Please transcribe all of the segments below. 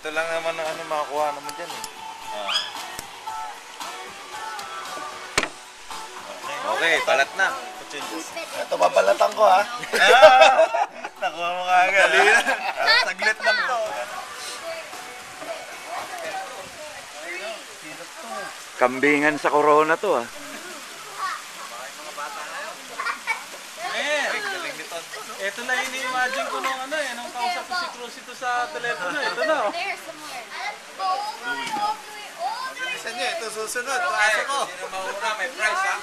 Ito lang naman ang ano makakuha naman dyan eh. Okay, balat na. Ito babalatan ko ha. Nakuha mo ka agad. Saglit lang to. Kambingan sa corona to ah. Ito na ini-imagine ko nung ano eh, nung kausap ko si Cruz ito sa telepono. Ito na oh. Bilisan nyo, ito susunod. Paasa ko. Sino mauna, may prize ha?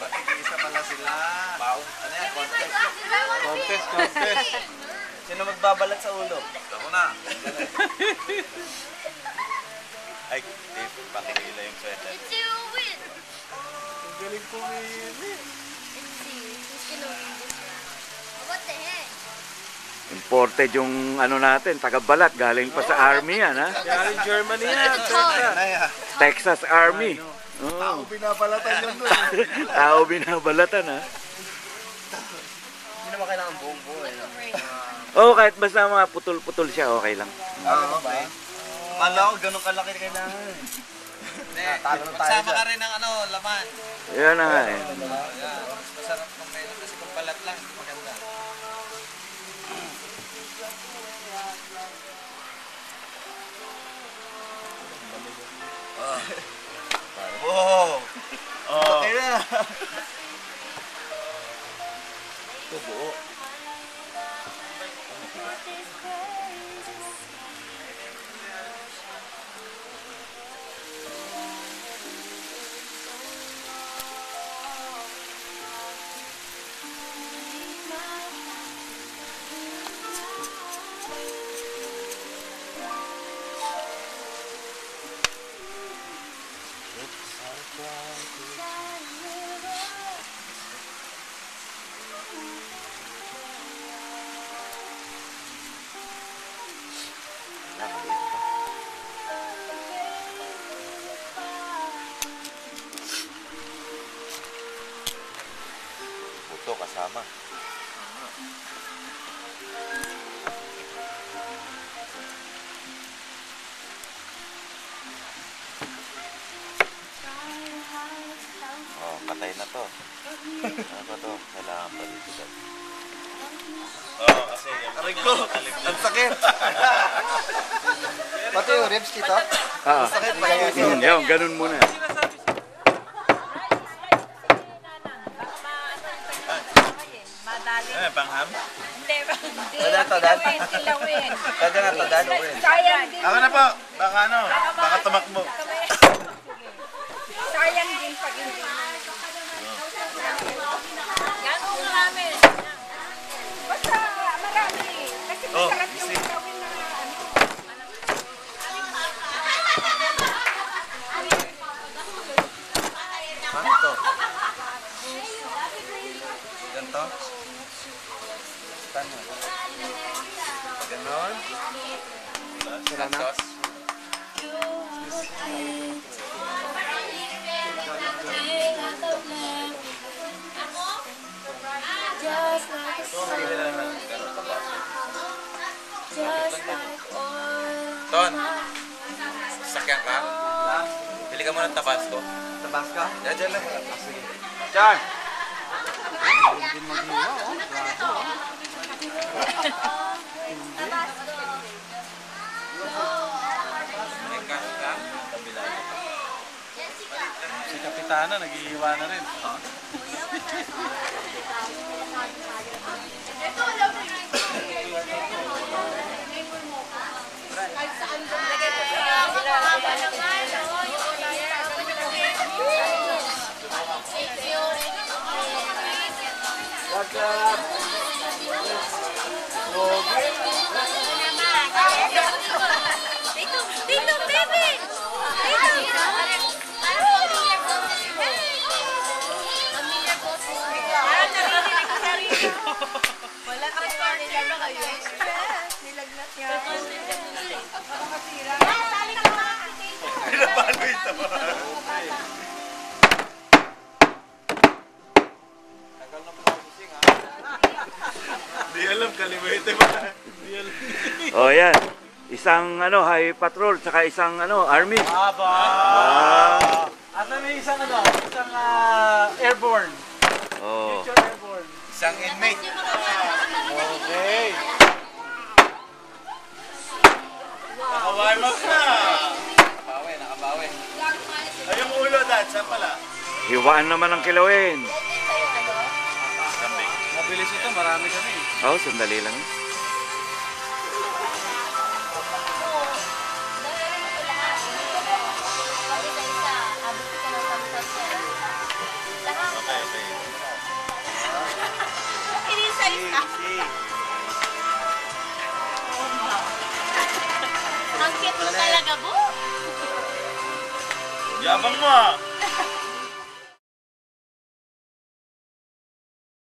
Mag-iisa pala sila. Ano yan? Contest. Sino magbabalat sa ulo? Ako na. Ay, Dave, pakikila yung sweater. Ang galing pumili. Imported yung ano natin, taga-balat, galing pa sa army yan ha. Galing Germany yan. Texas Army. Tao binabalatan yun doon. Tao binabalatan ha. Hindi naman kailangan buong buhay. Oo, kahit basta mga putol-putol siya, okay lang. Okay. Kala ko ganun kalaki kailangan. Magsama ka rin ng ano, laman. Yan na nga eh. Masarap kung may kasi kung balat lang, maganda. Wow! Okay na! Ito buo. Buto kasama. Oh, patay na to. Ano ba to? Kailangan pa dito dyan. Oo, kasi aray ko, ang sakit. Pati yung ribs dito? Ah, yun, ganun muna. Eh, pangham? Tilawin. Pwede na to, Dan. Sayang din. Ako na po. Baka ano, baka tumakbo. Sayang din pag hindi. Ganun marami. Basta marami. Kasi masarap yung gawin na ano. Ano to? Ganto? Tano. Ganon. Sila na? Ton, sakyan ka? Bili ka muna ng Tabasco. Tabasco? Diyan lang muna. Sige. Chan! May cash ka? Kabila. Si Kapitana nag-iiwa na rin. Dito, baby! Wala ka pa nila na kayo. Nilagnat niya. Parang masira. Paano ito mo? Tagal na processing ha. Di alam, kalimutin mo. Oh, yan. Isang high patrol, tsaka isang army. Aba! Ah, At may isang isang airborne. oh. Future airborne. Isang inmate. Okay. Naka-warm up na. Nakabawi, nakabawi. Ay, yung ulo, Dad. Saan pala? Hiwaan naman ang kilawin. Kambing. Mabilis ito, marami kami. Oh, sandali lang. Okay, okay. Isa-isa. Ang cute mo talaga, Bu. Yabang mo ah.